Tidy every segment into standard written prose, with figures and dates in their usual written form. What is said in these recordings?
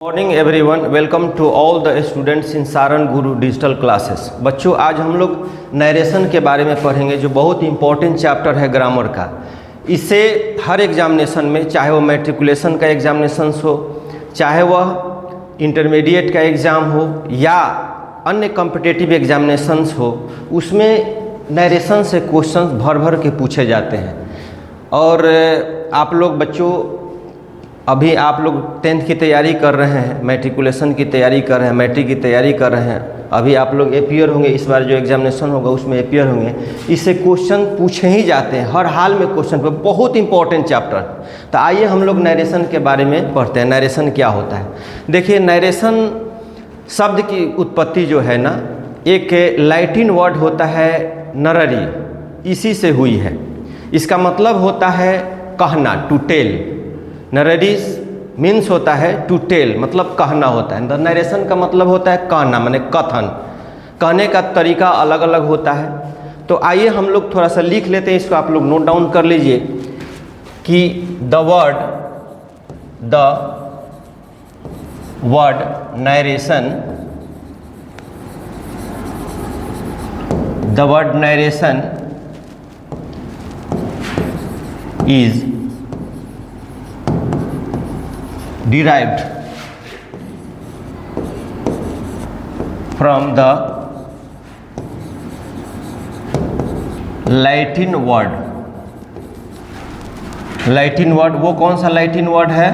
Morning everyone, welcome to all the students in Saran Guru digital classes. बच्चों, आज हम लोग नरेशन के बारे में पढ़ेंगे जो बहुत इंपॉर्टेंट चैप्टर है ग्रामर का। इससे हर एग्जामिनेशन में, चाहे वो मैट्रिकुलेशन का एग्जामिनेशन हो, चाहे वह इंटरमीडिएट का एग्ज़ाम हो या अन्य कॉम्पिटिटिव एग्जामिनेशंस हो, उसमें नरेशन से क्वेश्चंस भर भर के पूछे जाते हैं। और आप लोग बच्चों, अभी आप लोग 10th की तैयारी कर रहे हैं, मैट्रिकुलेशन की तैयारी कर रहे हैं, मैट्रिक की तैयारी कर रहे हैं, अभी आप लोग अपीयर होंगे, इस बार जो एग्जामिनेशन होगा उसमें अपीयर होंगे। इससे क्वेश्चन पूछे ही जाते हैं, हर हाल में क्वेश्चन पे, बहुत इंपॉर्टेंट चैप्टर। तो आइए हम लोग नरेशन के बारे में पढ़ते हैं। नरेशन क्या होता है? देखिए, नरेशन शब्द की उत्पत्ति जो है ना, एक लैटिन वर्ड होता है नररी, इसी से हुई है। इसका मतलब होता है कहना, टू टेल। नरेटिस मीन्स होता है टू टेल, मतलब कहना होता है। नरेशन का मतलब होता है कहना, माने कथन। कहने का तरीका अलग अलग होता है। तो आइए हम लोग थोड़ा सा लिख लेते हैं, इसको आप लोग नोट डाउन कर लीजिए कि the word narration, the word narration is derived from the Latin word। Latin word, वो कौन सा लैटिन वर्ड है?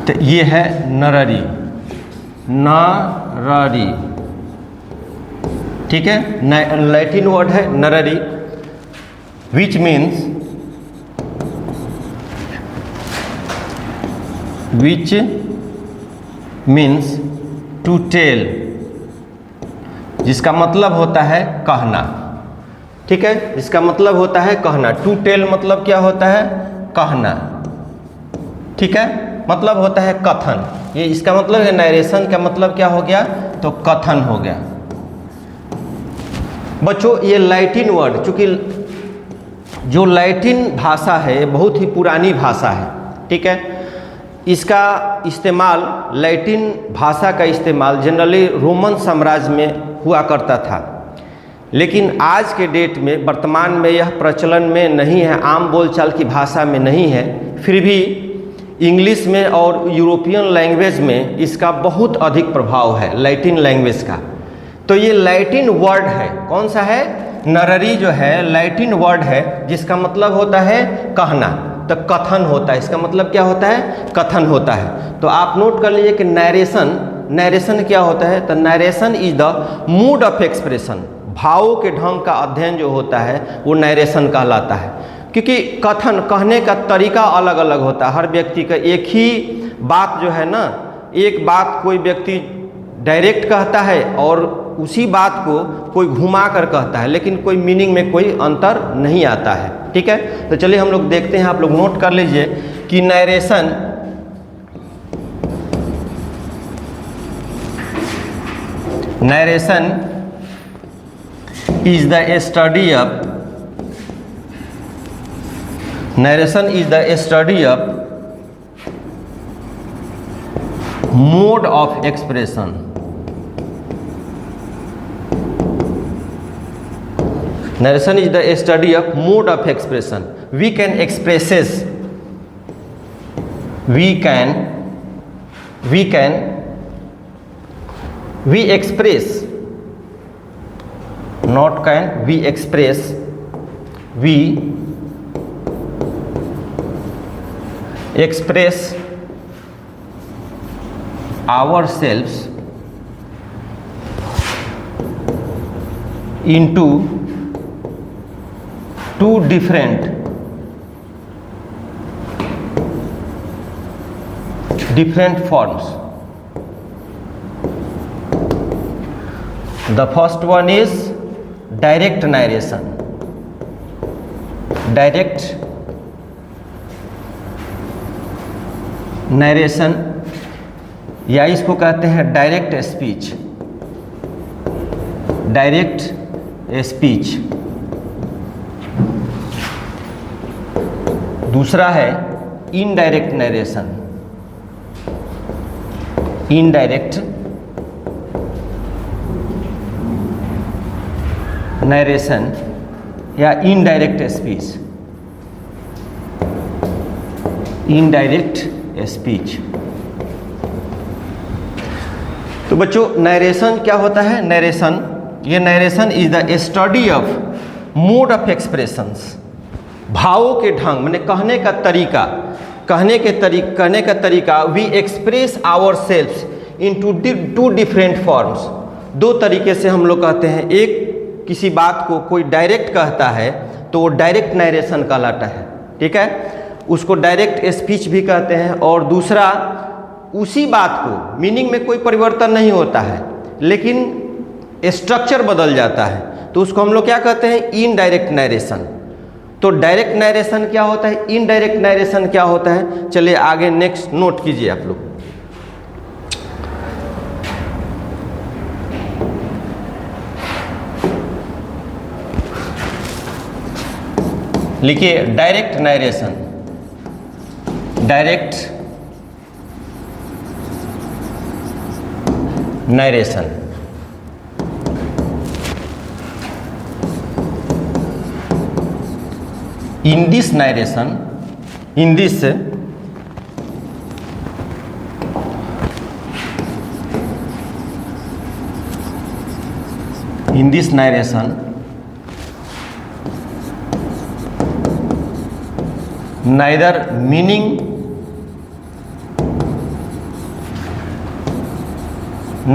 तो ये है नररी, नररी, ठीक है। लैटिन वर्ड है नररी, which means to tell, जिसका मतलब होता है कहना, ठीक है। इसका मतलब होता है कहना। टू टेल मतलब क्या होता है? कहना, ठीक है। मतलब होता है कथन। ये इसका मतलब है, नरेशन का मतलब क्या हो गया? तो कथन हो गया। बच्चों, ये लैटिन वर्ड, चूंकि जो लैटिन भाषा है बहुत ही पुरानी भाषा है, ठीक है। इसका इस्तेमाल, लैटिन भाषा का इस्तेमाल जनरली रोमन साम्राज्य में हुआ करता था, लेकिन आज के डेट में, वर्तमान में यह प्रचलन में नहीं है, आम बोलचाल की भाषा में नहीं है। फिर भी इंग्लिश में और यूरोपियन लैंग्वेज में इसका बहुत अधिक प्रभाव है, लैटिन लैंग्वेज का। तो ये लैटिन वर्ड है, कौन सा है? नररी जो है लैटिन वर्ड है, जिसका मतलब होता है कहना। तो कथन होता है, इसका मतलब क्या होता है? कथन होता है। तो आप नोट कर लीजिए कि नरेशन क्या होता है? तो narration is the mood off expression, भावों के ढंग का अध्ययन जो होता है वो नरेशन कहलाता है। क्योंकि कथन, कहने का तरीका अलग अलग होता है हर व्यक्ति का। एक ही बात जो है ना, एक बात कोई व्यक्ति डायरेक्ट कहता है और उसी बात को कोई घुमा कर कहता है, लेकिन कोई मीनिंग में कोई अंतर नहीं आता है, ठीक है। तो चलिए हम लोग देखते हैं, आप लोग नोट कर लीजिए कि narration is the study of mode of expression. Narration is the study of mode of expression. We express, not can, we express, we express ourselves into two different forms. The first one is direct narration. Direct narration, या इसको कहते हैं direct speech. Direct speech. दूसरा है indirect narration. Indirect narration या indirect speech, indirect speech. तो बच्चों narration क्या होता है? नरेशन, ये narration is the study of mode of expressions, भावों के ढंग, मैंने कहने का तरीका, कहने का तरीका। We express our selfs in two different forms. दो तरीके से हम लोग कहते हैं। एक, किसी बात को कोई डायरेक्ट कहता है तो वो डायरेक्ट नरेशन कहलाता है, ठीक है, उसको डायरेक्ट स्पीच भी कहते हैं। और दूसरा, उसी बात को मीनिंग में कोई परिवर्तन नहीं होता है लेकिन स्ट्रक्चर बदल जाता है, तो उसको हम लोग क्या कहते हैं? Indirect narration. तो डायरेक्ट नरेशन क्या होता है, इनडायरेक्ट नरेशन क्या होता है, चलिए आगे नेक्स्ट नोट कीजिए आप लोग। लिखिए direct narration, direct narration. In this narration, in this narration, neither meaning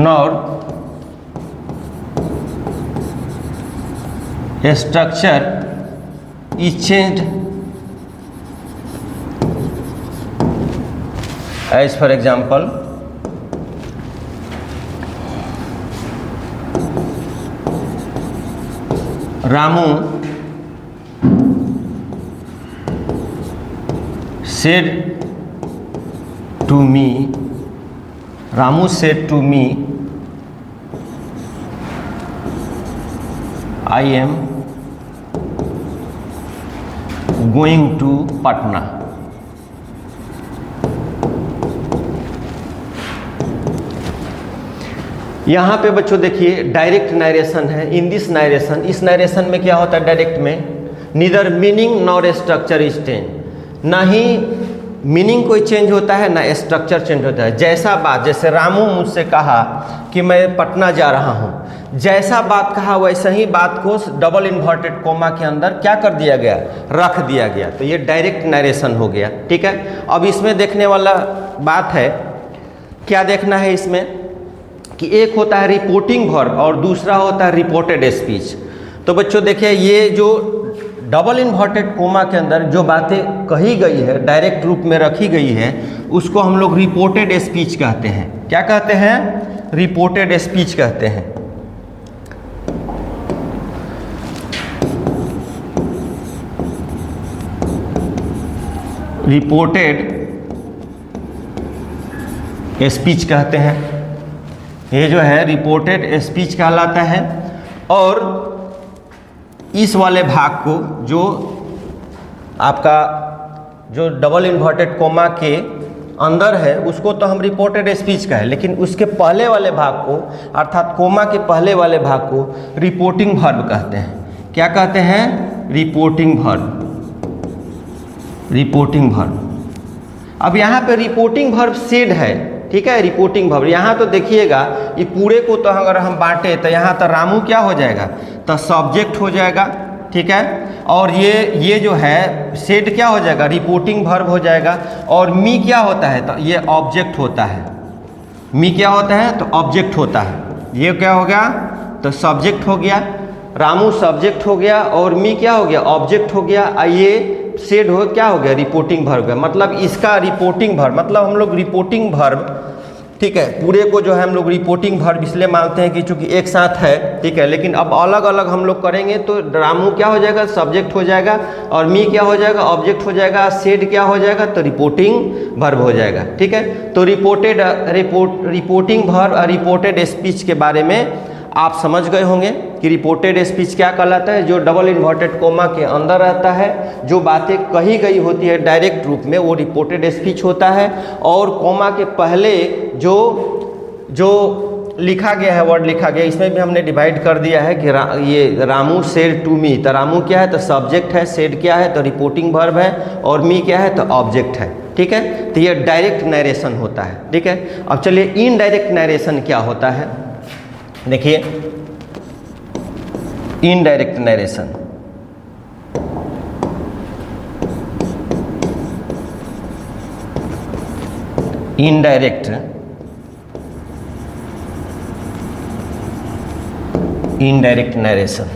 nor structure is changed, as for example Ramu said to me, Ramu said to me, I am going to Patna। यहाँ पे बच्चों देखिए direct narration है। In this narration, इस narration में क्या होता है डायरेक्ट में? Neither meaning nor structure is change, ना ही मीनिंग कोई चेंज होता है ना स्ट्रक्चर चेंज होता है। जैसा बात, जैसे रामू मुझसे कहा कि मैं पटना जा रहा हूँ, जैसा बात कहा वैसा ही बात को डबल इन्वर्टेड कोमा के अंदर क्या कर दिया गया? रख दिया गया। तो ये डायरेक्ट नरेशन हो गया, ठीक है। अब इसमें देखने वाला बात है, क्या देखना है इसमें कि एक होता है रिपोर्टिंग वर्ब और दूसरा होता है रिपोर्टेड स्पीच। तो बच्चों देखिए ये जो डबल इन्वर्टेड कोमा के अंदर जो बातें कही गई है, डायरेक्ट रूप में रखी गई है, उसको हम लोग रिपोर्टेड स्पीच कहते हैं। क्या कहते हैं? रिपोर्टेड स्पीच कहते हैं। रिपोर्टेड स्पीच कहते हैं। ये जो है रिपोर्टेड स्पीच कहलाता है। और इस वाले भाग को जो आपका जो डबल इन्वर्टेड कोमा के अंदर है उसको तो हम रिपोर्टेड स्पीच का है, लेकिन उसके पहले वाले भाग को अर्थात कोमा के पहले वाले भाग को रिपोर्टिंग वर्ब कहते हैं। क्या कहते हैं? Reporting verb, reporting verb. अब यहाँ पे रिपोर्टिंग वर्ब सेड है, ठीक है, रिपोर्टिंग वर्ब। यहाँ तो देखिएगा ये पूरे को तो अगर हम बांटे तो यहाँ तो रामू क्या हो जाएगा? तो सब्जेक्ट हो जाएगा, ठीक है। और ये जो है सेड क्या हो जाएगा? रिपोर्टिंग वर्ब हो जाएगा। और मी क्या होता है? तो ये ऑब्जेक्ट होता है। मी क्या होता है? तो ऑब्जेक्ट होता है। ये क्या हो गया? तो सब्जेक्ट हो गया, रामू सब्जेक्ट हो गया और मी क्या हो गया? ऑब्जेक्ट हो गया। ये सेड हो क्या हो गया? Reporting verb. मतलब इसका रिपोर्टिंग वर्ब, मतलब हम लोग रिपोर्टिंग वर्ब, ठीक है, पूरे को जो है हम लोग रिपोर्टिंग वर्ब इसलिए मानते हैं कि चूंकि एक साथ है, ठीक है। लेकिन अब अलग अलग हम लोग करेंगे तो रामू क्या हो जाएगा? सब्जेक्ट हो जाएगा और मी क्या हो जाएगा? ऑब्जेक्ट हो जाएगा। सेड क्या हो जाएगा? तो रिपोर्टिंग वर्ब हो जाएगा, ठीक है। तो रिपोर्टिंग वर्ब और रिपोर्टेड स्पीच के बारे में आप समझ गए होंगे कि रिपोर्टेड स्पीच क्या कहलाता है? जो डबल इन्वर्टेड कोमा के अंदर रहता है, जो बातें कही गई होती है डायरेक्ट रूप में, वो रिपोर्टेड स्पीच होता है। और कोमा के पहले जो जो लिखा गया है, वर्ड लिखा गया, इसमें भी हमने डिवाइड कर दिया है कि ये रामू सेड टू मी। तो रामू क्या है, तो सब्जेक्ट है, सेड क्या है, तो रिपोर्टिंग वर्ब है, और मी क्या है, तो ऑब्जेक्ट है। ठीक है, तो ये डायरेक्ट नरेशन होता है। ठीक है, अब चलिए इनडायरेक्ट नरेशन क्या होता है, देखिए indirect narration. Indirect narration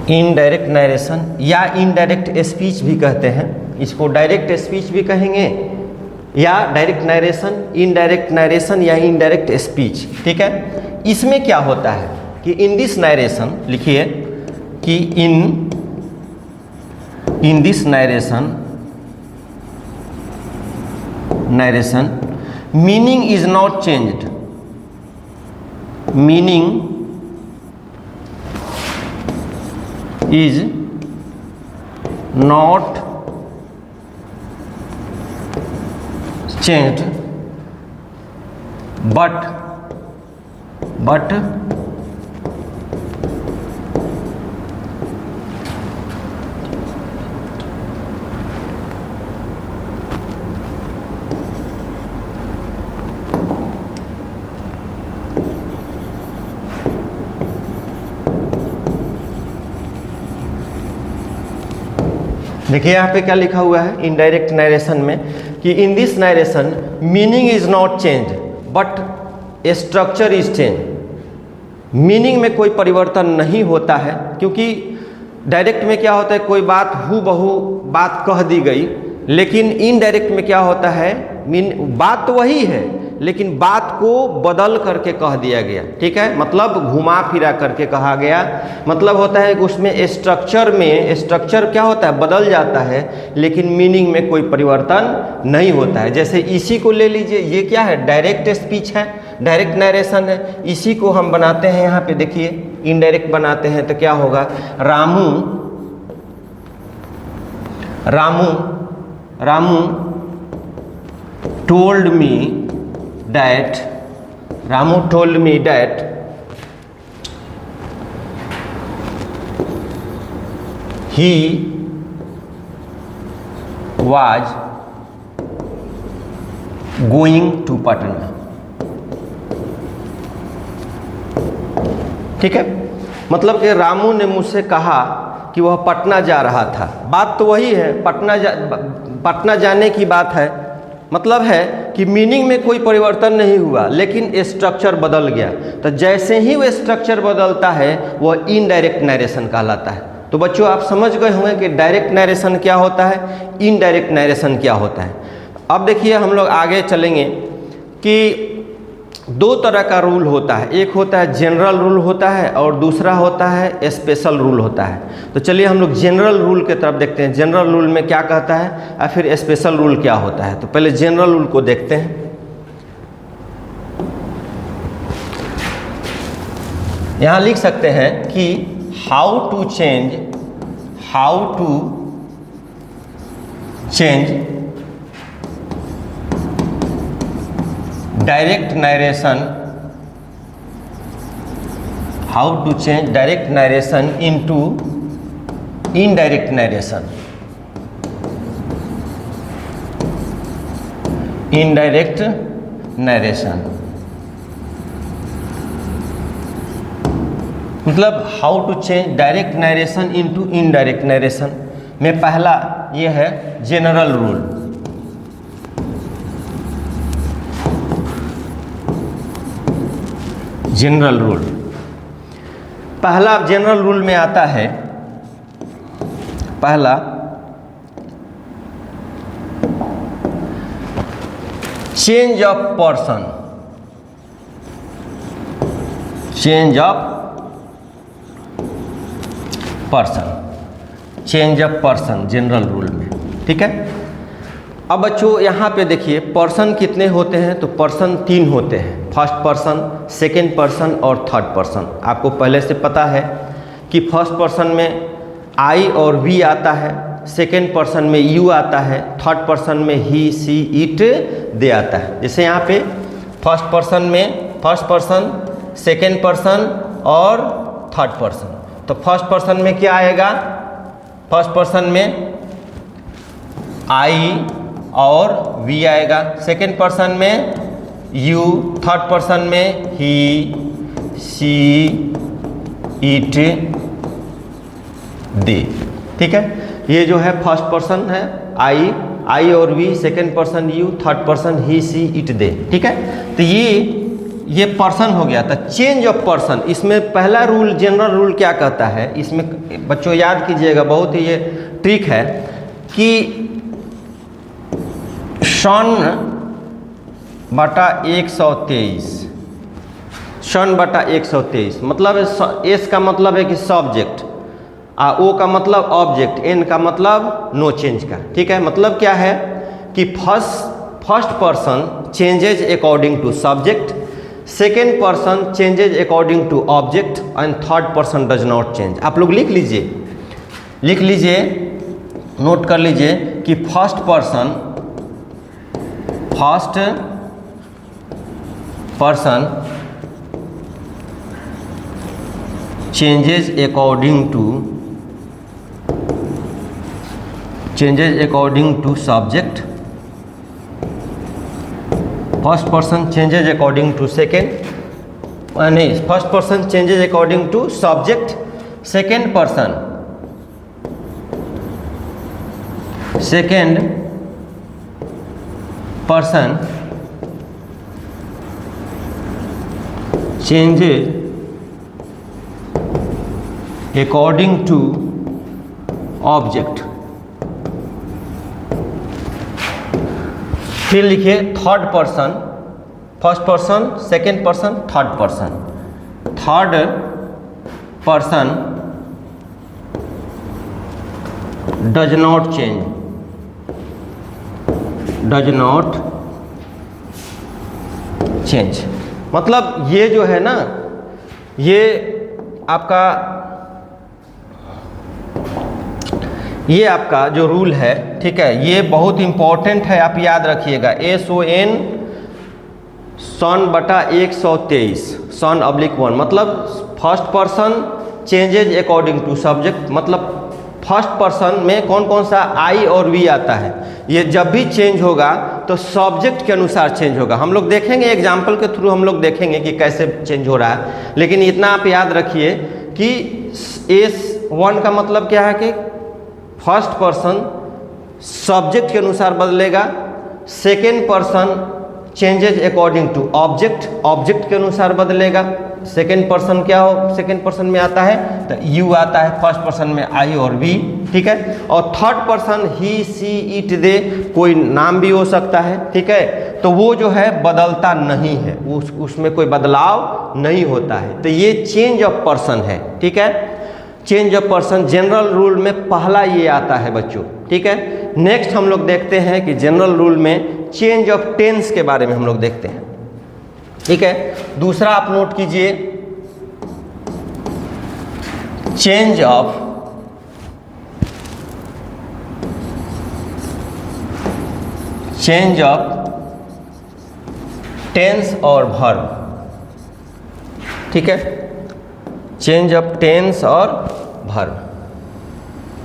indirect narration या इनडायरेक्ट स्पीच भी कहते हैं, इसको डायरेक्ट स्पीच भी कहेंगे या डायरेक्ट नरेशन, इनडायरेक्ट नरेशन या इनडायरेक्ट स्पीच। ठीक है, इसमें क्या होता है कि इन दिस नरेशन, लिखिए कि in this narration meaning is not changed, meaning is not changed but देखिए यहाँ पे क्या लिखा हुआ है इनडायरेक्ट नरेशन में कि in this narration meaning is not change but structure is change. Meaning में कोई परिवर्तन नहीं होता है, क्योंकि डायरेक्ट में क्या होता है, कोई बात हूबहू बात कह दी गई, लेकिन इनडायरेक्ट में क्या होता है, बात तो वही है लेकिन बात को बदल करके कह दिया गया। ठीक है, मतलब घुमा फिरा करके कहा गया, मतलब होता है कि उसमें स्ट्रक्चर क्या होता है, बदल जाता है, लेकिन मीनिंग में कोई परिवर्तन नहीं होता है। जैसे इसी को ले लीजिए, ये क्या है, डायरेक्ट स्पीच है, डायरेक्ट नरेशन है। इसी को हम बनाते हैं, यहाँ पे देखिए इनडायरेक्ट बनाते हैं तो क्या होगा, Ramu told me that he was going to Patna। ठीक है, मतलब कि रामू ने मुझसे कहा कि वह पटना जा रहा था। बात तो वही है, पटना जाने की बात है, मतलब है कि मीनिंग में कोई परिवर्तन नहीं हुआ लेकिन स्ट्रक्चर बदल गया। तो जैसे ही वो स्ट्रक्चर बदलता है वह इनडायरेक्ट नरेशन कहलाता है। तो बच्चों आप समझ गए होंगे कि डायरेक्ट नरेशन क्या होता है, इनडायरेक्ट नरेशन क्या होता है। अब देखिए हम लोग आगे चलेंगे कि दो तरह का रूल होता है, एक होता है जनरल रूल होता है और दूसरा होता है स्पेशल रूल होता है। तो चलिए हम लोग जनरल रूल की तरफ देखते हैं, जनरल रूल में क्या कहता है और फिर स्पेशल रूल क्या होता है। तो पहले जनरल रूल को देखते हैं। यहाँ लिख सकते हैं कि how to change direct narration, how to change direct narration into indirect narration, indirect narration मतलब how to change direct narration into indirect narration में पहला ये है जनरल रूल। जनरल रूल पहला जनरल रूल में आता है, पहला change of person, change of person general rule में। ठीक है, अब बच्चों यहाँ पे देखिए पर्सन कितने होते हैं, तो पर्सन 3 होते हैं, फर्स्ट पर्सन, सेकेंड पर्सन और थर्ड पर्सन। आपको पहले से पता है कि फर्स्ट पर्सन में आई और वी आता है, सेकेंड पर्सन में यू आता है, थर्ड पर्सन में ही सी इट दे आता है। जैसे यहाँ पे फर्स्ट पर्सन में फर्स्ट पर्सन, सेकेंड पर्सन और थर्ड पर्सन। तो फर्स्ट पर्सन में क्या आएगा? फर्स्ट पर्सन में आई और वी आएगा, सेकेंड पर्सन में यू, थर्ड पर्सन में ही सी इट दे। ठीक है, ये जो है फर्स्ट पर्सन है आई और we, second person you, third person he she it they. ठीक है, तो ये पर्सन हो गया था। चेंज ऑफ पर्सन, इसमें पहला रूल, जनरल रूल क्या कहता है, इसमें बच्चों याद कीजिएगा, बहुत ही ये ट्रिक है कि सन बटा 123, सन बटा 123 मतलब एस का मतलब है कि सब्जेक्ट, ओ का मतलब ऑब्जेक्ट, एन का मतलब नो चेंज का। ठीक है, मतलब क्या है कि first person changes according to subject, second person changes according to object and third person does not change. आप लोग लिख लीजिए, नोट कर लीजिए कि first person changes according to subject, first person changes according to second, नहीं, first person changes according to subject, second person changes according to object। फिर लिखिए third person, first person, second person, third person does not change. मतलब ये जो है ना, ये आपका जो रूल है, ठीक है, ये बहुत इंपॉर्टेंट है, आप याद रखिएगा। SON सन बटा 123, सन ऑब्लिक 1, मतलब first person changes according to subject, मतलब फर्स्ट पर्सन में कौन कौन सा आई और वी आता है, ये जब भी चेंज होगा तो सब्जेक्ट के अनुसार चेंज होगा। हम लोग देखेंगे एग्जाम्पल के थ्रू, हम लोग देखेंगे कि कैसे चेंज हो रहा है, लेकिन इतना आप याद रखिए कि S1 का मतलब क्या है कि फर्स्ट पर्सन सब्जेक्ट के अनुसार बदलेगा, second person changes according to object के अनुसार बदलेगा। सेकेंड पर्सन क्या हो, सेकेंड पर्सन में आता है तो यू आता है, फर्स्ट पर्सन में आई और वी। ठीक है, और third person he she it दे, कोई नाम भी हो सकता है। ठीक है, तो वो जो है बदलता नहीं है, उसमें कोई बदलाव नहीं होता है। तो ये चेंज ऑफ पर्सन है। ठीक है, change of person general rule में पहला ये आता है बच्चों। ठीक है, नेक्स्ट हम लोग देखते हैं कि जनरल रूल में चेंज ऑफ टेंस के बारे में हम लोग देखते हैं। ठीक है, दूसरा आप नोट कीजिए, चेंज ऑफ टेंस और वर्ब। ठीक है, चेंज ऑफ टेंस और वर्ब।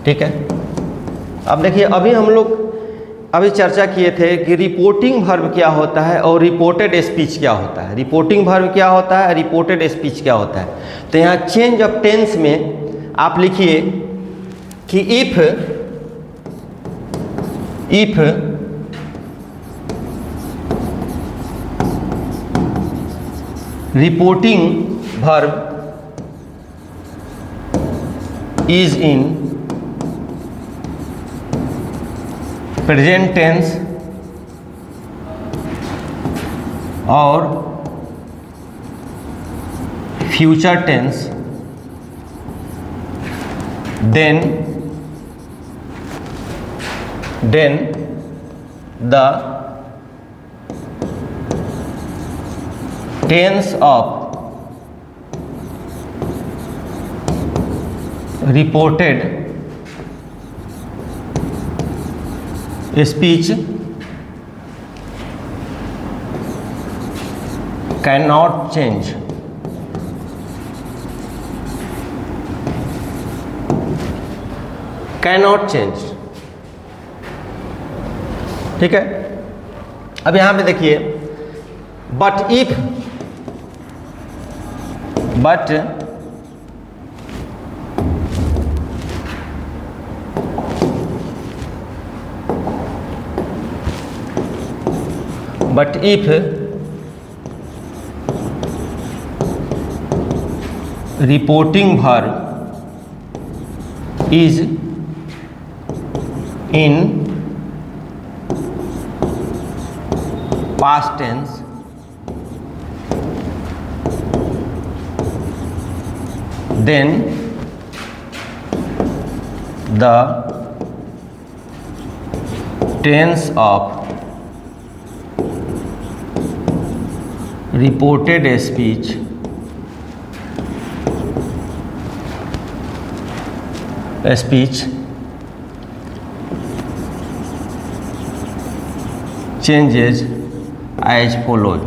ठीक है, अब देखिए, अभी हम लोग चर्चा किए थे कि रिपोर्टिंग वर्ब क्या होता है और रिपोर्टेड स्पीच क्या होता है। रिपोर्टिंग वर्ब क्या होता है, रिपोर्टेड स्पीच क्या होता है। तो यहाँ चेंज ऑफ टेंस में आप लिखिए कि if reporting verb is in present tense और future tense, then the tense of reported speech cannot change, cannot change। ठीक है, अब यहां पे देखिए, but if, but if reporting verb is in past tense, then the tense of reported speech changes as follows।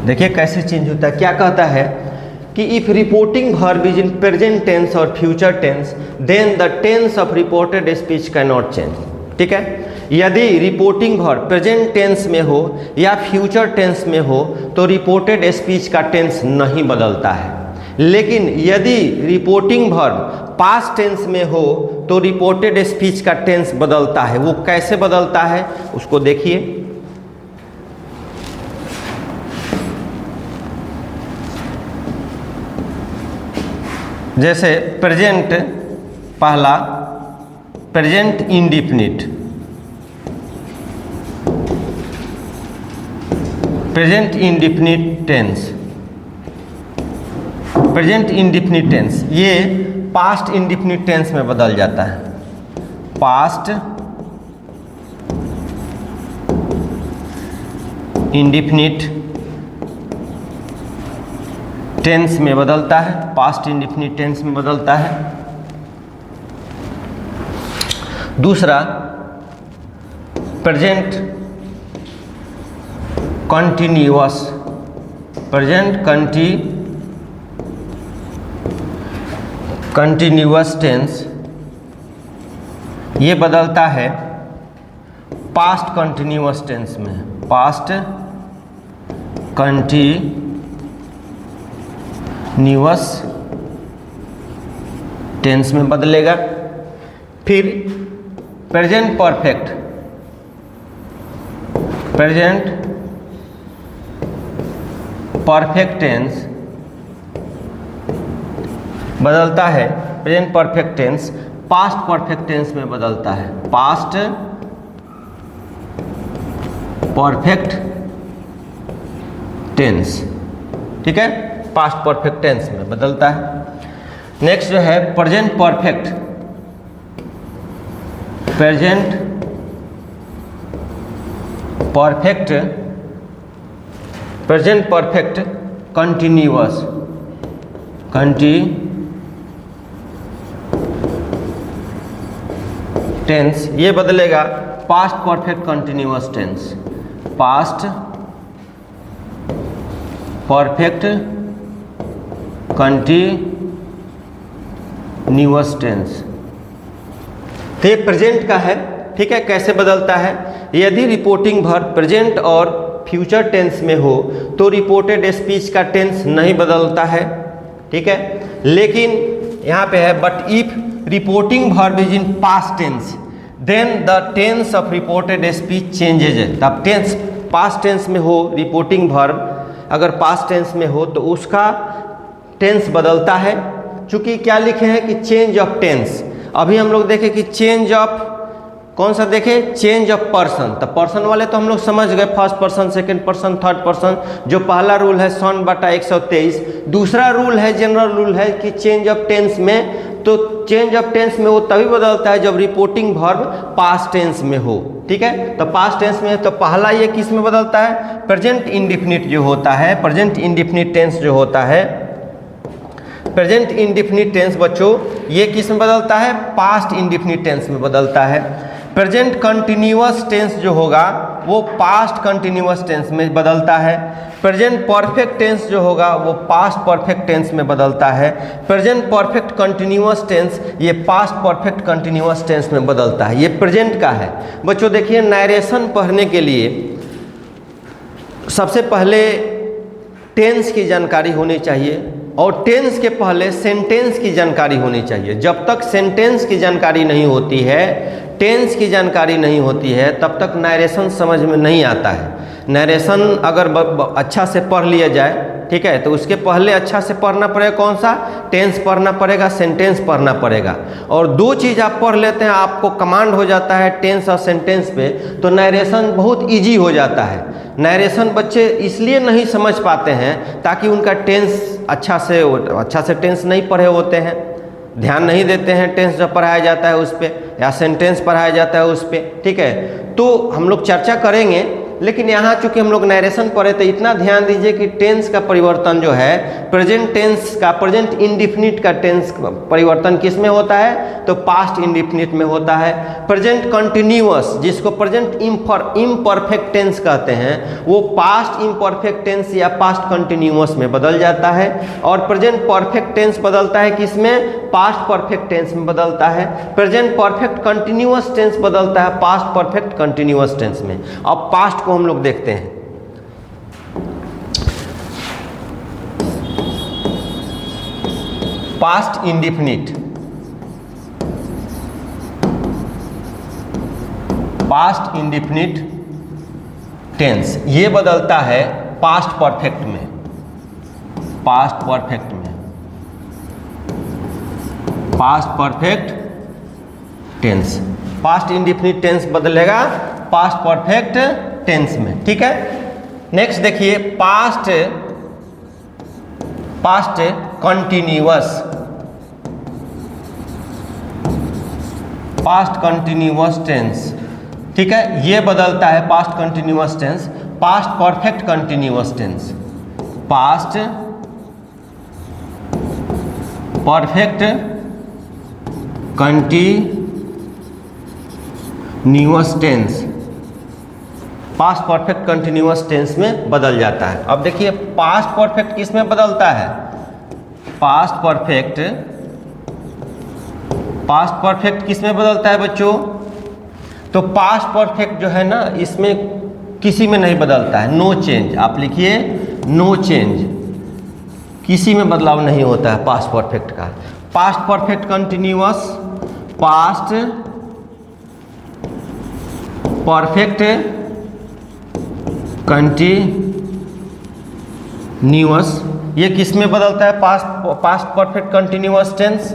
देखिए कैसे change होता है, क्या कहता है कि if reporting verb is in present tense और future tense then the tense of reported speech can not change. ठीक है, यदि रिपोर्टिंग वर्ब प्रेजेंट टेंस में हो या फ्यूचर टेंस में हो तो रिपोर्टेड स्पीच का टेंस नहीं बदलता है, लेकिन यदि रिपोर्टिंग वर्ब पास्ट टेंस में हो तो रिपोर्टेड स्पीच का टेंस बदलता है। वो कैसे बदलता है उसको देखिए। जैसे प्रेजेंट, पहला present indefinite, present indefinite tense, present indefinite tense ये पास्ट इंडिफिनिट टेंस में बदल जाता है। पास्ट इंडिफिनिट टेंस में बदलता है, पास्ट इंडिफिनिट टेंस में बदलता है। दूसरा present continuous, present continuous tense ये बदलता है पास्ट कंटिन्यूअस टेंस में, पास्ट कंटिन्यूअस टेंस में बदलेगा। फिर present perfect, present perfect tense बदलता है, present perfect tense past perfect tense में बदलता है, पास्ट परफेक्ट टेंस। ठीक है, पास्ट परफेक्ट टेंस में बदलता है। नेक्स्ट जो है present perfect, present perfect, present perfect continuous, tense ये बदलेगा past perfect continuous tense, past perfect continuous tense. तो ये प्रेजेंट का है। ठीक है, कैसे बदलता है, यदि रिपोर्टिंग वर्ब प्रेजेंट और फ्यूचर टेंस में हो तो रिपोर्टेड स्पीच का टेंस नहीं बदलता है। ठीक है, लेकिन यहाँ पे है but if reporting verb is in past tense then the tense of reported speech changes. तब टेंस पास्ट टेंस में हो रिपोर्टिंग वर्ब, अगर पास्ट टेंस में हो तो उसका टेंस बदलता है। चूंकि क्या लिखे हैं कि चेंज ऑफ टेंस, अभी हम लोग देखें कि चेंज ऑफ कौन सा देखे, चेंज ऑफ पर्सन। तो पर्सन वाले तो हम लोग समझ गए, first person, second person, third person. जो पहला रूल है 100/123। दूसरा रूल है, जनरल रूल है कि चेंज ऑफ टेंस में, तो चेंज ऑफ टेंस में वो तभी बदलता है जब रिपोर्टिंग वर्ब पास्ट टेंस में हो। ठीक है, तो पास्ट टेंस में है तो पहला ये किस में बदलता है, प्रेजेंट इंडिफिनिट जो होता है, प्रेजेंट इंडिफिनिट टेंस जो होता है प्रेजेंट इंडिफिनिट टेंस बच्चों ये किस में बदलता है? पास्ट इंडिफिनिट टेंस में बदलता है। प्रेजेंट कंटिन्यूअस टेंस जो होगा वो पास्ट कंटिन्यूअस टेंस में बदलता है। प्रेजेंट परफेक्ट टेंस जो होगा वो पास्ट परफेक्ट टेंस में बदलता है। प्रेजेंट परफेक्ट कंटिन्यूअस टेंस ये पास्ट परफेक्ट कंटिन्यूअस टेंस में बदलता है। ये प्रेजेंट का है बच्चों। देखिए नरेशन पढ़ने के लिए सबसे पहले टेंस की जानकारी होनी चाहिए और टेंस के पहले सेंटेंस की जानकारी होनी चाहिए। जब तक सेंटेंस की जानकारी नहीं होती है, टेंस की जानकारी नहीं होती है, तब तक नरेशन समझ में नहीं आता है। नरेशन अगर अच्छा से पढ़ लिया जाए, ठीक है, तो उसके पहले अच्छा से पढ़ना पड़ेगा कौन सा? टेंस पढ़ना पड़ेगा, सेंटेंस पढ़ना पड़ेगा। और दो चीज़ आप पढ़ लेते हैं, आपको कमांड हो जाता है टेंस और सेंटेंस पे, तो नरेशन बहुत इजी हो जाता है। नरेशन बच्चे इसलिए नहीं समझ पाते हैं ताकि उनका टेंस अच्छा से टेंस नहीं पढ़े होते हैं, ध्यान नहीं देते हैं टेंस जब पढ़ाया जाता है उस पर, या सेंटेंस पढ़ाया जाता है उस पर, ठीक है। तो हम लोग चर्चा करेंगे, लेकिन यहाँ चूंकि हम लोग नरेशन पढ़े तो इतना ध्यान दीजिए कि टेंस का परिवर्तन जो है, प्रेजेंट टेंस का, प्रेजेंट इंडिफिनिट का टेंस परिवर्तन किस में होता है? तो पास्ट इंडिफिनिट में होता है। प्रेजेंट कंटिन्यूअस जिसको प्रेजेंट इम्परफेक्ट टेंस कहते हैं, वो पास्ट इम्परफेक्ट टेंस या पास्ट कंटिन्यूअस में बदल जाता है। और प्रेजेंट परफेक्ट टेंस बदलता है किस में? पास्ट परफेक्ट टेंस में बदलता है। प्रेजेंट परफेक्ट कंटिन्यूअस टेंस बदलता है पास्ट परफेक्ट कंटिन्यूअस टेंस में। अब पास्ट को हम लोग देखते हैं। Past indefinite, past indefinite tense ये बदलता है पास्ट परफेक्ट में, पास्ट परफेक्ट में, past perfect tense. Past indefinite tense बदलेगा पास्ट परफेक्ट टेंस में, ठीक है। नेक्स्ट देखिए past continuous, past continuous tense, ठीक है, ये बदलता है past continuous tense past perfect continuous tense, past perfect continuous tense, past perfect continuous tense में बदल जाता है। अब देखिए पास्ट परफेक्ट किस में बदलता है? पास्ट परफेक्ट किस में बदलता है बच्चों? तो पास्ट परफेक्ट जो है ना, इसमें किसी में नहीं बदलता है, नो चेंज। आप लिखिए नो चेंज, किसी में बदलाव नहीं होता है पास्ट परफेक्ट का। Past perfect continuous, past perfect continuous, ये किस में बदलता है? पास्ट परफेक्ट कंटिन्यूअस टेंस,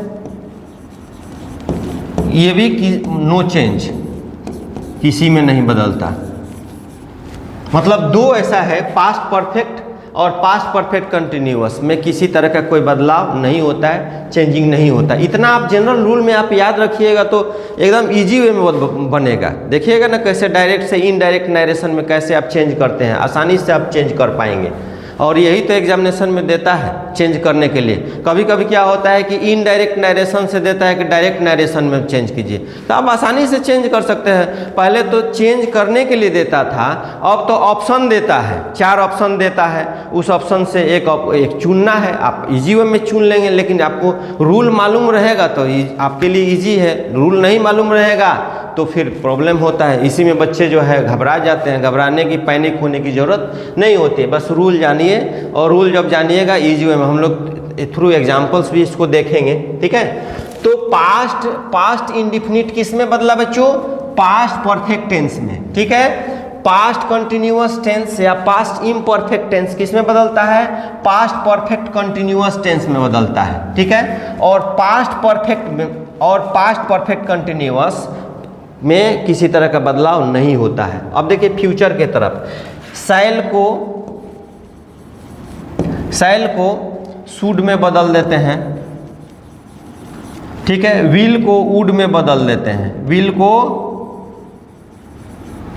ये भी नो चेंज, किसी में नहीं बदलता। मतलब दो ऐसा है, पास्ट परफेक्ट और पास्ट परफेक्ट कंटिन्यूअस में किसी तरह का कोई बदलाव नहीं होता है, चेंजिंग नहीं होता। इतना आप जनरल रूल में आप याद रखिएगा तो एकदम इजी वे में बनेगा। देखिएगा ना कैसे डायरेक्ट से इनडायरेक्ट नरेशन में कैसे आप चेंज करते हैं, आसानी से आप चेंज कर पाएंगे। और यही तो एग्जामिनेशन में देता है चेंज करने के लिए। कभी कभी क्या होता है कि इनडायरेक्ट नरेशन से देता है कि डायरेक्ट नरेशन में चेंज कीजिए, तो आप आसानी से चेंज कर सकते हैं। पहले तो चेंज करने के लिए देता था, अब तो ऑप्शन देता है, 4 ऑप्शन देता है, उस ऑप्शन से एक चुनना है। आप इजी वे में चुन लेंगे, लेकिन आपको रूल मालूम रहेगा तो आपके लिए इजी है। रूल नहीं मालूम रहेगा तो फिर प्रॉब्लम होता है। इसी में बच्चे जो है घबरा जाते हैं। घबराने की, पैनिक होने की ज़रूरत नहीं होती है, बस रूल जानिए। और रूल जब जानिएगा इजी वे में, हम लोग थ्रू एग्जाम्पल्स भी इसको देखेंगे, ठीक है। तो पास्ट इंडिफिनिट किस में बदला बच्चों? पास्ट परफेक्ट टेंस में, ठीक है। पास्ट कंटिन्यूअस टेंस या पास्ट इम्परफेक्ट टेंस किस में बदलता है? पास्ट परफेक्ट कंटिन्यूअस टेंस में बदलता है, ठीक है। और पास्ट परफेक्ट कंटिन्यूअस में किसी तरह का बदलाव नहीं होता है। अब देखिए फ्यूचर के तरफ, सैल को शुड में बदल देते हैं, ठीक है। विल को वुड में बदल देते हैं, विल को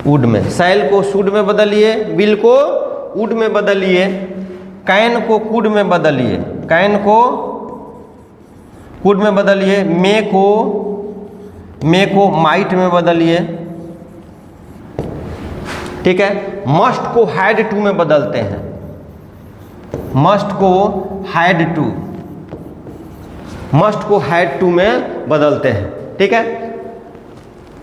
वुड में, सैल को शुड में बदलिए, विल को वुड में बदलिए, कैन को कुड में बदलिए, कैन को कुड में बदलिए, मे को माइट में बदलिए, ठीक है। मस्ट को हैड टू में बदलते हैं, मस्ट को हैड टू में बदलते हैं, ठीक है।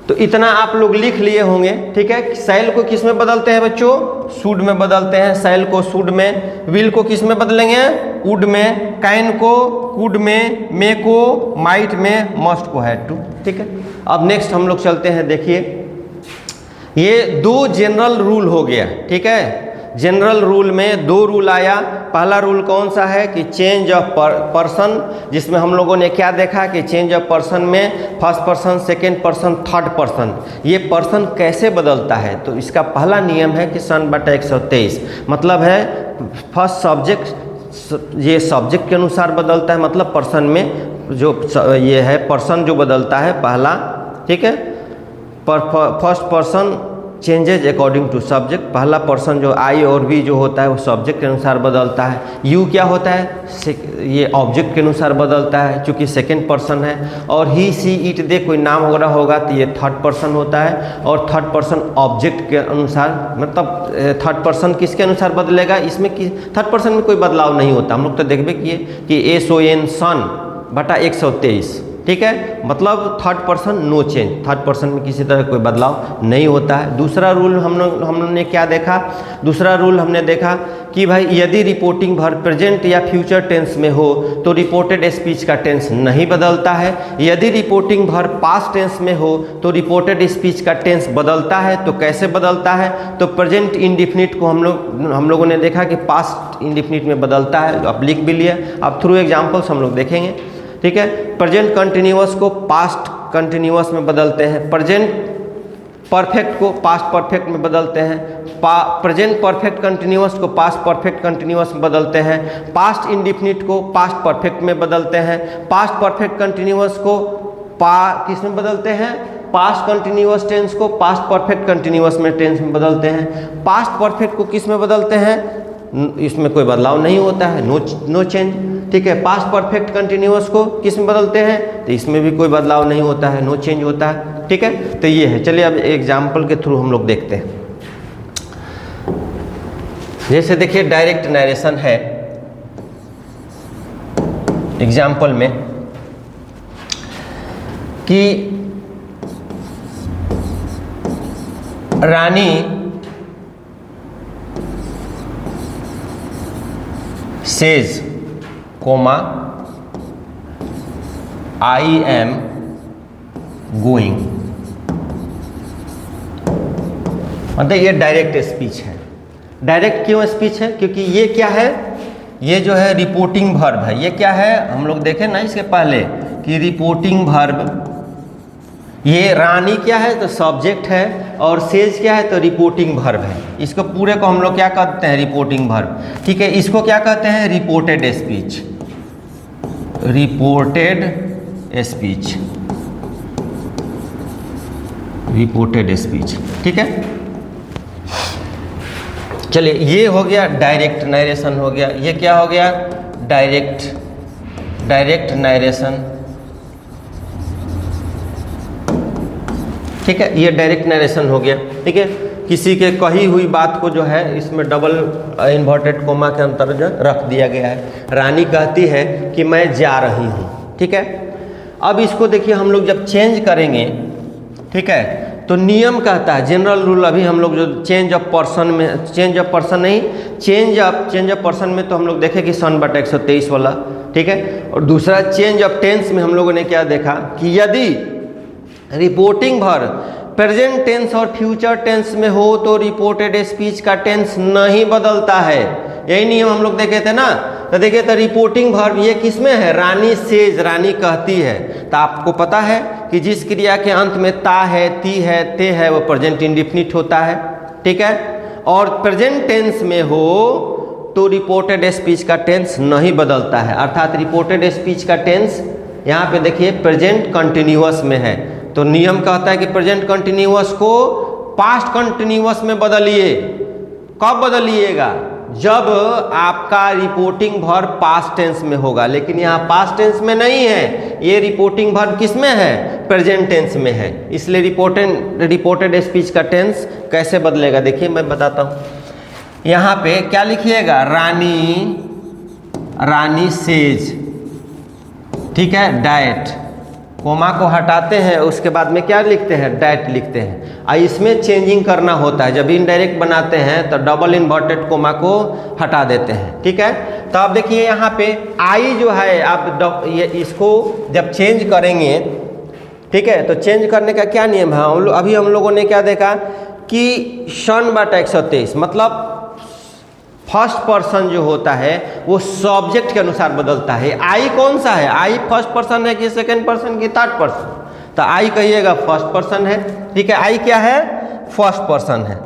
तो इतना आप लोग लिख लिए होंगे, ठीक है। शैल को किस में बदलते हैं बच्चों? शुड में बदलते हैं, शैल को शुड में, विल को किस में बदलेंगे? वुड में, कैन को कुड में, मे को माइट में, मस्ट को हैड टू, ठीक है। अब नेक्स्ट हम लोग चलते हैं, देखिए ये दो जनरल रूल हो गया, ठीक है। जनरल रूल में दो रूल आया। पहला रूल कौन सा है कि चेंज ऑफ पर्सन, जिसमें हम लोगों ने क्या देखा कि चेंज ऑफ पर्सन में first person, second person, third person, ये पर्सन कैसे बदलता है। तो इसका पहला नियम है कि सन बटा 123, मतलब है फर्स्ट सब्जेक्ट ये सब्जेक्ट के अनुसार बदलता है, मतलब पर्सन में जो ये है पर्सन जो बदलता है पहला, ठीक है। First person changes according to subject, पहला पर्सन जो आई और वी जो होता है वो सब्जेक्ट के अनुसार बदलता है। यू क्या होता है? ये ऑब्जेक्ट के अनुसार बदलता है चूँकि सेकेंड पर्सन है। और ही सी इट दे कोई नाम वगैरह होगा तो ये थर्ड पर्सन होता है। और थर्ड पर्सन ऑब्जेक्ट के अनुसार, मतलब थर्ड पर्सन किसके अनुसार बदलेगा? इसमें थर्ड पर्सन में कोई बदलाव नहीं होता। हम लोग तो देखबे किए कि SON सन बटा 123, ठीक है। मतलब third person no change, third person में किसी तरह कोई बदलाव नहीं होता है। दूसरा रूल हम लोग ने क्या देखा? दूसरा रूल हमने देखा कि भाई यदि रिपोर्टिंग वर्ब प्रेजेंट या फ्यूचर टेंस में हो तो रिपोर्टेड स्पीच का टेंस नहीं बदलता है। यदि रिपोर्टिंग वर्ब पास्ट टेंस में हो तो रिपोर्टेड स्पीच का टेंस बदलता है। तो कैसे बदलता है? तो प्रेजेंट इंडिफिनिट को हम लोगों ने देखा कि पास्ट इंडिफिनिट में बदलता है, आप लिख भी लिया। अब थ्रू एग्जाम्पल्स हम लोग देखेंगे, ठीक है। प्रेजेंट कंटिन्यूअस को पास्ट कंटिन्यूअस में बदलते हैं, प्रेजेंट परफेक्ट को पास्ट परफेक्ट में बदलते हैं, प्रेजेंट परफेक्ट कंटिन्यूअस को पास्ट परफेक्ट कंटिन्यूअस में बदलते हैं, पास्ट इंडिफिनिट को पास्ट परफेक्ट में बदलते हैं, पास्ट परफेक्ट कंटिन्यूअस को किस में बदलते हैं? पास्ट कंटिन्यूअस टेंस को पास्ट परफेक्ट कंटिन्यूअस में टेंस में बदलते हैं। पास्ट परफेक्ट को किस में बदलते हैं? इसमें कोई बदलाव नहीं होता है, नो चेंज, ठीक है। पास्ट परफेक्ट कंटिन्यूअस को किस में बदलते हैं? तो इसमें भी कोई बदलाव नहीं होता है, नो चेंज होता है, ठीक है। तो ये है। चलिए अब एग्जाम्पल के थ्रू हम लोग देखते हैं। जैसे देखिए डायरेक्ट नरेशन है एग्जाम्पल में कि Rani says comma I am going, मतलब ये डायरेक्ट स्पीच है। डायरेक्ट क्यों स्पीच है? क्योंकि ये क्या है? ये जो है रिपोर्टिंग वर्ब है। ये क्या है? हम लोग देखें ना इसके पहले कि रिपोर्टिंग वर्ब, ये रानी क्या है? तो सब्जेक्ट है, और सेज क्या है? तो रिपोर्टिंग वर्ब है। इसको पूरे को हम लोग क्या कहते हैं? रिपोर्टिंग वर्ब, ठीक है। इसको क्या कहते हैं? Reported speech, reported speech, reported speech, ठीक है। चलिए ये हो गया डायरेक्ट नरेशन हो गया। ये क्या हो गया? डायरेक्ट नरेशन, ठीक है। ये डायरेक्ट नरेशन हो गया, ठीक है। किसी के कही हुई बात को जो है इसमें डबल इन्वर्टेड कोमा के अंतर्गत रख दिया गया है। रानी कहती है कि मैं जा रही हूँ, ठीक है। अब इसको देखिए हम लोग जब चेंज करेंगे, ठीक है, तो नियम कहता है जनरल रूल, अभी हम लोग जो चेंज ऑफ पर्सन में, चेंज ऑफ पर्सन नहीं, चेंज ऑफ पर्सन में तो हम लोग देखे कि सन बटा 123 वाला, ठीक है। और दूसरा चेंज ऑफ टेंस में हम लोगों ने क्या देखा कि यदि रिपोर्टिंग वर्ब प्रेजेंट टेंस और फ्यूचर टेंस में हो तो रिपोर्टेड स्पीच का टेंस नहीं बदलता है। यही नियम हम लोग देखे थे ना। तो देखिए तो रिपोर्टिंग वर्ब ये किस में है? रानी सेज, रानी कहती है। तो आपको पता है कि जिस क्रिया के अंत में ता है, ती है, ते है, वो प्रेजेंट इंडिफिनिट होता है, ठीक है। और प्रेजेंट टेंस में हो तो रिपोर्टेड स्पीच का टेंस नहीं बदलता है। अर्थात रिपोर्टेड स्पीच का टेंस यहाँ पे देखिए प्रेजेंट कंटिन्यूअस में है। तो नियम कहता है कि प्रेजेंट कंटिन्यूअस को पास्ट कंटिन्यूअस में बदलिए। कब बदलिएगा? जब आपका रिपोर्टिंग वर्ब पास्ट टेंस में होगा, लेकिन यहाँ पास्ट टेंस में नहीं है, ये रिपोर्टिंग वर्ब किस में है, प्रेजेंट टेंस में है। इसलिए रिपोर्टेड स्पीच का टेंस कैसे बदलेगा, देखिए मैं बताता हूँ। यहाँ पे क्या लिखिएगा, रानी सेज, ठीक है, डाइट, कोमा को हटाते हैं, उसके बाद में क्या लिखते हैं, डाइट लिखते हैं। इसमें चेंजिंग करना होता है, जब इनडायरेक्ट बनाते हैं तो डबल इन्वर्टेड कोमा को हटा देते हैं, ठीक है। तो आप देखिए यहाँ पे आई जो है, आप ये इसको जब चेंज करेंगे, ठीक है, तो चेंज करने का क्या नियम है, अभी हम लोगों ने क्या देखा कि सन बटा 123, मतलब फर्स्ट पर्सन जो होता है वो सब्जेक्ट के अनुसार बदलता है। आई कौन सा है, आई फर्स्ट पर्सन है कि सेकंड पर्सन की थर्ड पर्सन, तो आई कहिएगा फर्स्ट पर्सन है, ठीक है। आई क्या है, फर्स्ट पर्सन है।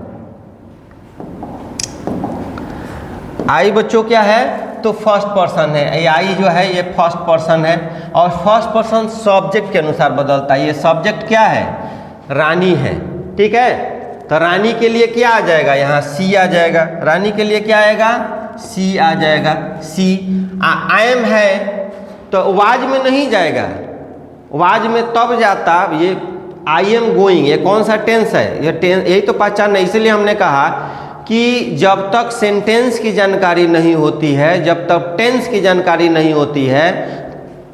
आई बच्चों क्या है, तो फर्स्ट पर्सन है। ये आई जो है ये फर्स्ट पर्सन है, और फर्स्ट पर्सन सब्जेक्ट के अनुसार बदलता है। ये सब्जेक्ट क्या है, रानी है, ठीक है। तो रानी के लिए क्या आ जाएगा, यहाँ सी आ जाएगा, रानी के लिए क्या आएगा, सी आ जाएगा, सी। आई एम है तो वाज में नहीं जाएगा, वाज में तब जाता, ये आई एम गोइंग, ये कौन सा टेंस है, ये टेंस, यही तो पहचान है। इसीलिए हमने कहा कि जब तक सेंटेंस की जानकारी नहीं होती है, जब तक टेंस की जानकारी नहीं होती है,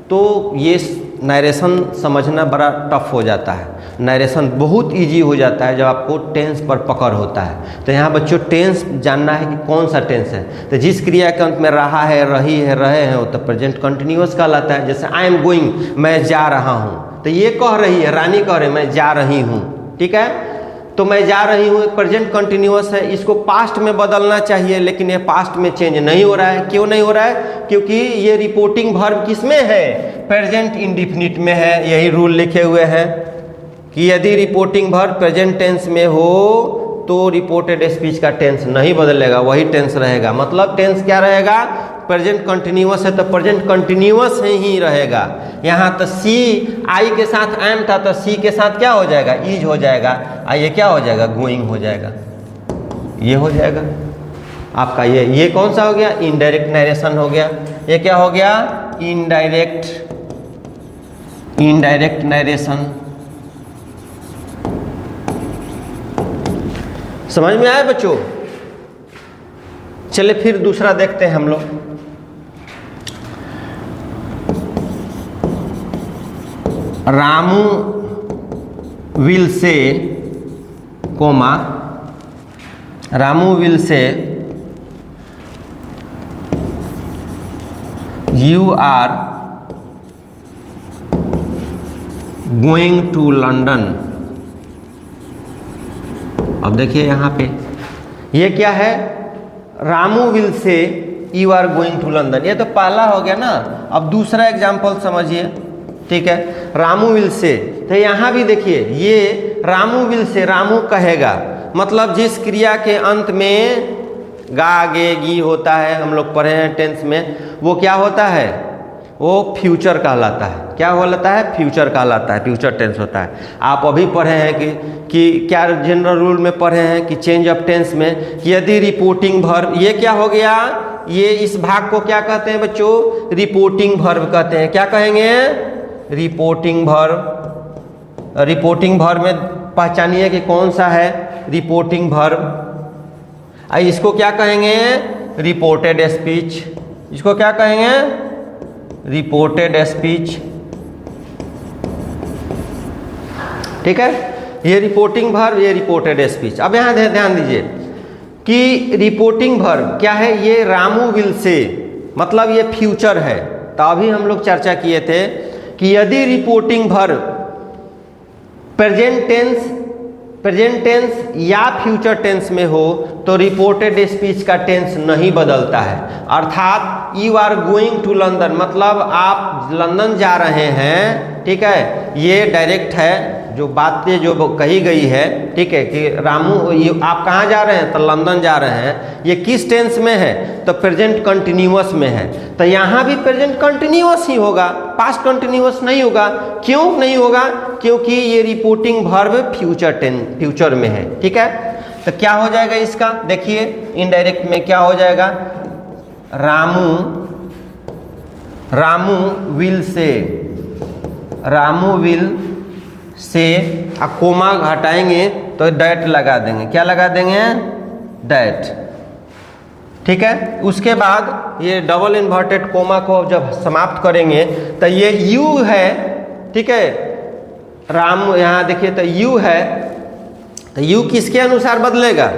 तो ये नरेशन समझना बड़ा टफ हो जाता है। नरेशन बहुत इजी हो जाता है जब आपको टेंस पर पकड़ होता है। तो यहाँ बच्चों टेंस जानना है कि कौन सा टेंस है। तो जिस क्रिया के अंत में रहा है, रही है, रहे हैं, वो तो प्रेजेंट कंटिन्यूअस कहलाता है। जैसे आई एम गोइंग, मैं जा रहा हूँ, तो ये कह रही है, रानी कह रही है मैं जा रही हूँ, ठीक है। तो मैं जा रही हूँ प्रेजेंट कंटिन्यूअस है, इसको पास्ट में बदलना चाहिए, लेकिन ये पास्ट में चेंज नहीं हो रहा है। क्यों नहीं हो रहा है, क्योंकि ये रिपोर्टिंग वर्ब किस में है, प्रेजेंट इंडिफिनिट में है। यही रूल लिखे हुए हैं कि यदि रिपोर्टिंग वर्ब प्रेजेंट टेंस में हो तो रिपोर्टेड स्पीच का टेंस नहीं बदलेगा, वही टेंस रहेगा। मतलब टेंस क्या रहेगा, प्रेजेंट कंटिन्यूअस है तो प्रेजेंट कंटिन्यूअस ही रहेगा। यहाँ तो सी, आई के साथ एम था तो सी के साथ क्या हो जाएगा, इज हो जाएगा, और ये क्या हो जाएगा, गोइंग हो जाएगा, ये हो जाएगा आपका। ये कौन सा हो गया, इनडायरेक्ट नरेशन हो गया। ये क्या हो गया, इनडायरेक्ट नरेशन। समझ में आया बच्चों। चलिए फिर दूसरा देखते हैं हम लोग। Ramu will say, comma, Ramu will say you are going to London. अब देखिए यहाँ पे ये क्या है, Ramu will say you are going to London, ये तो पहला हो गया ना। अब दूसरा एग्जाम्पल समझिए, ठीक है। रामू विल से, तो यहाँ भी देखिए ये रामू विल से, रामू कहेगा, मतलब जिस क्रिया के अंत में गा गे गी होता है, हम लोग पढ़े हैं टेंस में, वो क्या होता है, वो फ्यूचर कहलाता है। क्या कहलाता है, फ्यूचर कहलाता है, फ्यूचर टेंस होता है। आप अभी पढ़े हैं कि क्या जनरल रूल में पढ़े हैं कि चेंज ऑफ टेंस में कि यदि रिपोर्टिंग वर्ब, ये क्या हो गया, ये इस भाग को क्या कहते हैं बच्चों, रिपोर्टिंग वर्ब कहते हैं। क्या कहेंगे, रिपोर्टिंग वर्ब। रिपोर्टिंग वर्ब में पहचानिए कि कौन सा है रिपोर्टिंग वर्ब। इसको क्या कहेंगे, रिपोर्टेड स्पीच। इसको क्या कहेंगे, रिपोर्टेड स्पीच, ठीक है। ये रिपोर्टिंग वर्ब, ये रिपोर्टेड स्पीच। अब यहाँ ध्यान दीजिए कि रिपोर्टिंग वर्ब क्या है, ये रामू विल से, मतलब ये फ्यूचर है। तो अभी हम लोग चर्चा किए थे कि यदि रिपोर्टिंग वर्ब प्रेजेंट टेंस या फ्यूचर टेंस में हो तो रिपोर्टेड स्पीच का टेंस नहीं बदलता है। अर्थात you are going to London, मतलब आप लंदन जा रहे हैं, ठीक है। ये डायरेक्ट है, जो बातें जो कही गई है, ठीक है, कि रामू आप कहाँ जा रहे हैं, तो लंदन जा रहे हैं, ये किस टेंस में है, तो प्रेजेंट कंटिन्यूअस में है। तो यहाँ भी प्रेजेंट कंटिन्यूअस ही होगा, पास्ट कंटिन्यूअस नहीं होगा। क्यों नहीं होगा, क्योंकि ये रिपोर्टिंग वर्ब फ्यूचर में है, ठीक है। तो क्या हो जाएगा इसका, देखिए इनडायरेक्ट में क्या हो जाएगा, रामू विल से कोमा हटाएंगे तो डैट लगा देंगे, क्या लगा देंगे, डैट। ठीक है, उसके बाद ये डबल इन्वर्टेड कोमा को जब समाप्त करेंगे तो ये यू है, ठीक है, राम यहाँ देखिए तो यू है, तो यू किसके अनुसार बदलेगा,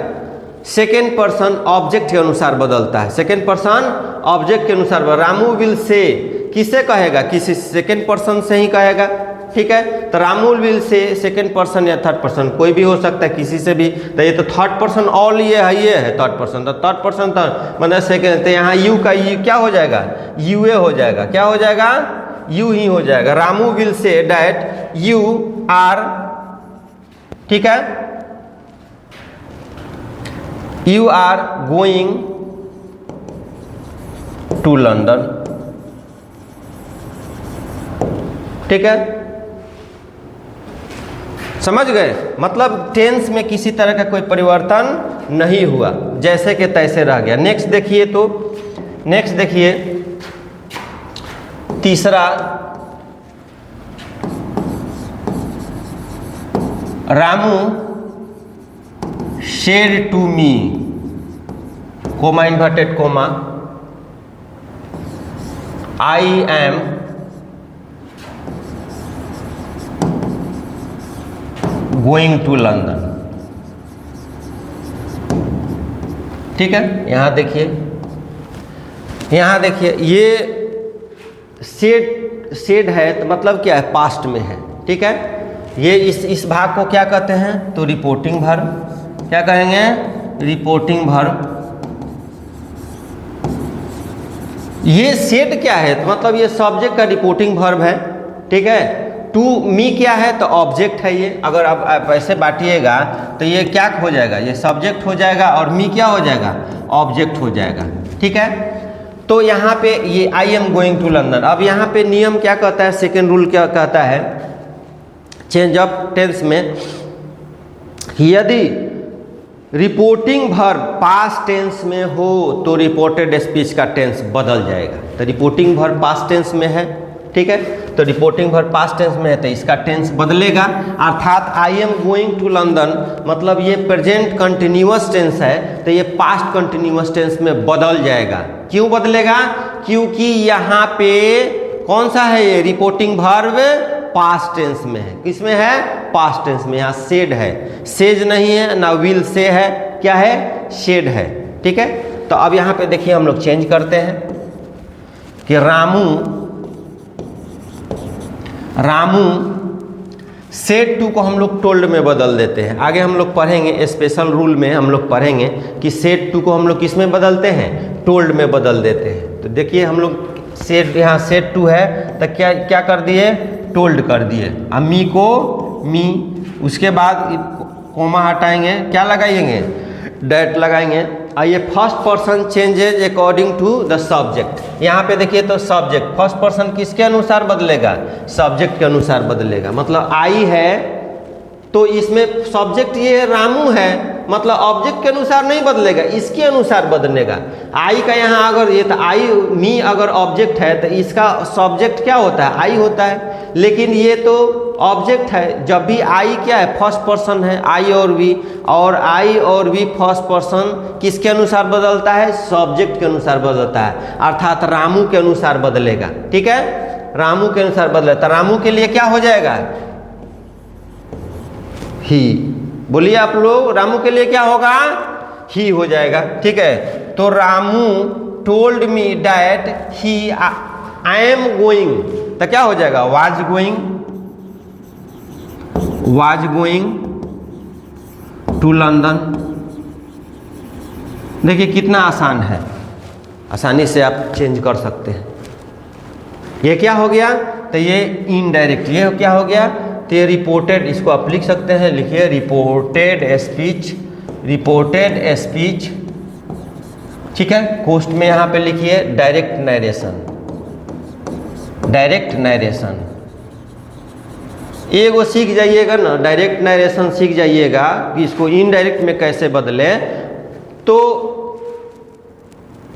सेकेंड पर्सन ऑब्जेक्ट के अनुसार बदलता है, सेकेंड पर्सन ऑब्जेक्ट के अनुसार। रामू विल से किसे कहेगा, किसी सेकेंड पर्सन से ही कहेगा। ठीक है, तो रामू विल से सेकेंड पर्सन या थर्ड पर्सन कोई भी हो सकता है, किसी से भी। तो ये तो थर्ड पर्सन ऑल ये है थर्ड पर्सन, तो थर्ड पर्सन मतलब सेकेंड, तो यहाँ यू का यू क्या हो जाएगा, यूए हो जाएगा, क्या हो जाएगा, यू ही हो जाएगा। Ramu will say that you are, ठीक है, you are going to London. ठीक है, समझ गए, मतलब टेंस में किसी तरह का कोई परिवर्तन नहीं हुआ, जैसे कि तैसे रह गया। नेक्स्ट देखिए, तो नेक्स्ट देखिए तीसरा, Ramu said to me, comma inverted comma, I am going to London. ठीक है, यहां देखिए, यहां देखिए ये सेड है, तो मतलब क्या है, पास्ट में है। ठीक है, ये इस भाग को क्या कहते हैं, तो रिपोर्टिंग वर्ब, क्या कहेंगे, रिपोर्टिंग वर्ब। ये सेड क्या है, तो मतलब ये सब्जेक्ट का रिपोर्टिंग वर्ब है। ठीक है, टू मी क्या है, तो ऑब्जेक्ट है ये। अगर आप ऐसे बांटिएगा तो ये क्या हो जाएगा, ये सब्जेक्ट हो जाएगा और मी क्या हो जाएगा, ऑब्जेक्ट हो जाएगा। ठीक है, तो यहाँ पे ये I am going to London. अब यहाँ पे नियम क्या कहता है, सेकेंड रूल क्या कहता है चेंज ऑफ टेंस में, यदि रिपोर्टिंग वर्ब पास्ट टेंस में हो तो रिपोर्टेड स्पीच का टेंस बदल जाएगा। तो रिपोर्टिंग वर्ब पास्ट टेंस में है, ठीक है, तो रिपोर्टिंग वर्ब पास्ट टेंस में है तो इसका टेंस बदलेगा। अर्थात I am going to London मतलब ये प्रेजेंट कंटिन्यूअस टेंस है, तो ये पास्ट कंटिन्यूअस टेंस में बदल जाएगा। क्यों बदलेगा, क्योंकि यहाँ पे कौन सा है, ये रिपोर्टिंग वर्ब पास्ट टेंस में है। किसमें है, पास्ट टेंस में। यहाँ सेड है, सेज नहीं है, ना विल से है, क्या है, शेड है। ठीक है, तो अब यहाँ पे देखिए हम लोग चेंज करते हैं कि रामू सेड टू को हम लोग टोल्ड में बदल देते हैं। आगे हम लोग पढ़ेंगे, स्पेशल रूल में हम लोग पढ़ेंगे कि सेड टू को हम लोग किस में बदलते हैं, टोल्ड में बदल देते हैं। तो देखिए हम लोग सेड, यहाँ सेड टू है तो क्या कर दिए, टोल्ड कर दिए। अब मी को मी, उसके बाद कोमा हटाएंगे, क्या लगाएंगे, डैट लगाएंगे। आइए, first person changes according to the subject. यहाँ पे देखिए तो सब्जेक्ट, फर्स्ट पर्सन किसके अनुसार बदलेगा, सब्जेक्ट के अनुसार बदलेगा। मतलब आई है तो इसमें सब्जेक्ट ये रामू है, मतलब ऑब्जेक्ट के अनुसार नहीं बदलेगा, इसके अनुसार बदलेगा। आई का यहाँ अगर ये तो आई मी अगर ऑब्जेक्ट है तो इसका सब्जेक्ट क्या होता है, आई होता है। लेकिन ये तो ऑब्जेक्ट है, जब भी आई क्या है, फर्स्ट पर्सन है, आई और वी फर्स्ट पर्सन किसके अनुसार बदलता है, सब्जेक्ट के अनुसार बदलता है, अर्थात रामू के अनुसार बदलेगा। ठीक है, रामू के अनुसार बदलेगा। रामू के लिए क्या हो जाएगा, ही। बोलिए आप लोग, रामू के लिए क्या होगा, ही हो जाएगा। ठीक है, तो Ramu told me that he I am going, तो क्या हो जाएगा, वाज गोइंग टू लंदन। देखिए कितना आसान है, आसानी से आप चेंज कर सकते हैं। ये क्या हो गया, तो ये इनडायरेक्ट, ये क्या हो गया, तो ये रिपोर्टेड, इसको आप लिख सकते हैं, लिखिए रिपोर्टेड स्पीच। ठीक है, कोस्ट में यहाँ पे लिखिए डायरेक्ट नरेशन। एगो सीख जाइएगा ना, डायरेक्ट नरेशन सीख जाइएगा कि इसको इनडायरेक्ट में कैसे बदलें। तो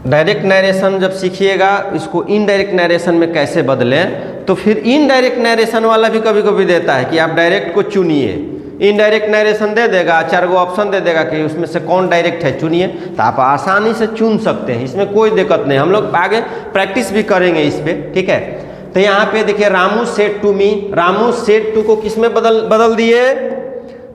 डायरेक्ट नरेशन जब सीखिएगा इसको इनडायरेक्ट नरेशन में कैसे बदलें, तो फिर इनडायरेक्ट नरेशन वाला भी कभी कभी देता है कि आप डायरेक्ट को चुनिए। इनडायरेक्ट नरेशन दे देगा, 4 गो ऑप्शन दे देगा कि उसमें से कौन डायरेक्ट है चुनिए, तो आप आसानी से चुन सकते हैं, इसमें कोई दिक्कत नहीं। हम लोग आगे प्रैक्टिस भी करेंगे इस पर, ठीक है। तो यहाँ पे देखिए Ramu said to me, Ramu said to को किस में बदल दिए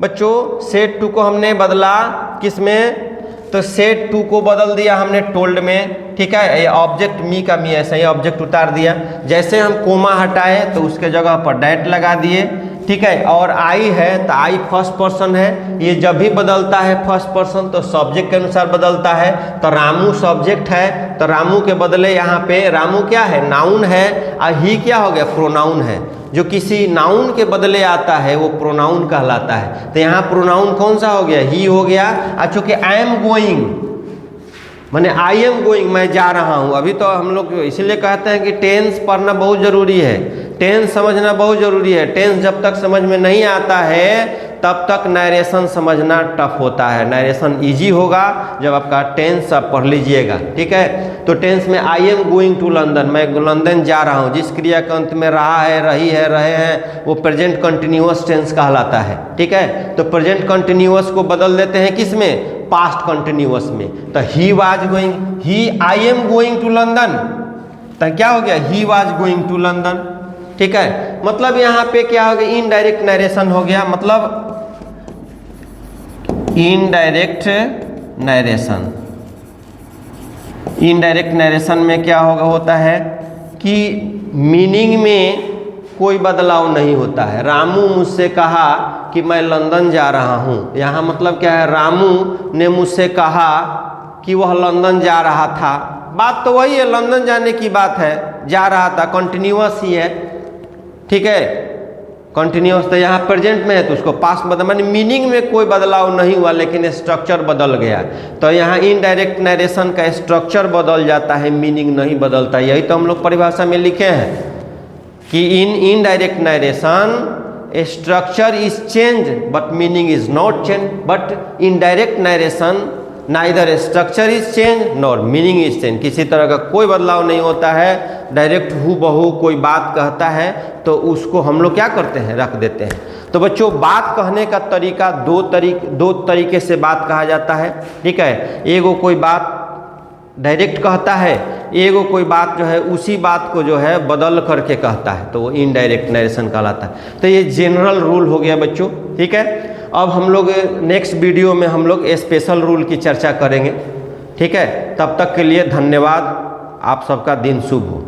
बच्चों? सेड टू को हमने बदला किस में? तो सेड टू को बदल दिया हमने टोल्ड में, ठीक है। ये ऑब्जेक्ट मी का मी ऐसा ही ऑब्जेक्ट उतार दिया। जैसे हम कोमा हटाए तो उसके जगह पर डैट लगा दिए, ठीक है। और आई है तो आई फर्स्ट पर्सन है, ये जब भी बदलता है फर्स्ट पर्सन तो सब्जेक्ट के अनुसार बदलता है। तो रामू सब्जेक्ट है तो रामू के बदले यहाँ पे रामू क्या है? नाउन है, और ही क्या हो गया? प्रोनाउन है। जो किसी नाउन के बदले आता है वो प्रोनाउन कहलाता है। तो यहाँ प्रोनाउन कौन सा हो गया? ही हो गया। और चूँकि आई एम गोइंग माने आई एम गोइंग, मैं जा रहा हूँ। अभी तो हम लोग इसलिए कहते हैं कि टेंस पढ़ना बहुत ज़रूरी है, टेंस समझना बहुत ज़रूरी है। टेंस जब तक समझ में नहीं आता है तब तक नरेशन समझना टफ होता है। नरेशन इजी होगा जब आपका टेंस आप पढ़ लीजिएगा, ठीक है। तो टेंस में I am going to London, मैं लंदन जा रहा हूँ, जिस क्रिया के अंत में रहा है, रही है, रहे हैं, वो प्रेजेंट कंटिन्यूअस टेंस कहलाता है, ठीक है। तो प्रेजेंट कंटिन्यूअस को बदल देते हैं किस में? पास्ट कंटिन्यूअस में। तो he was going, he I am going to London, तो क्या हो गया? He was going to London, ठीक है। मतलब यहाँ पे क्या हो गया? इनडायरेक्ट नरेशन हो गया, मतलब इनडायरेक्ट नरेशन। इनडायरेक्ट नरेशन में क्या होता है कि मीनिंग में कोई बदलाव नहीं होता है। रामू मुझसे कहा कि मैं लंदन जा रहा हूँ, यहाँ मतलब क्या है? रामू ने मुझसे कहा कि वह लंदन जा रहा था, बात तो वही है, लंदन जाने की बात है, जा रहा था, कंटिन्यूअस ही है, ठीक है। कंटिन्यूअस तो यहाँ प्रेजेंट में है तो उसको पास्ट बदल, माने मीनिंग में कोई बदलाव नहीं हुआ लेकिन स्ट्रक्चर बदल गया। तो यहाँ इनडायरेक्ट नरेशन का स्ट्रक्चर बदल जाता है, मीनिंग नहीं बदलता। यही तो हम लोग परिभाषा में लिखे हैं कि in indirect narration structure is change but meaning is not change, but indirect narration neither structure is change nor meaning is change. किसी तरह का कोई बदलाव नहीं होता है। डायरेक्ट हूबहू कोई बात कहता है तो उसको हम लोग क्या करते हैं? रख देते हैं। तो बच्चों बात कहने का तरीका दो तरीके से बात कहा जाता है, ठीक है। एगो कोई बात डायरेक्ट कहता है, एगो कोई बात जो है उसी बात को जो है बदल करके कहता है, तो वो इनडायरेक्ट नरेशन कहलाता है। तो ये जनरल रूल हो गया बच्चों, ठीक है। अब हम लोग नेक्स्ट वीडियो में हम लोग स्पेशल रूल की चर्चा करेंगे, ठीक है। तब तक के लिए धन्यवाद, आप सबका दिन शुभ हो।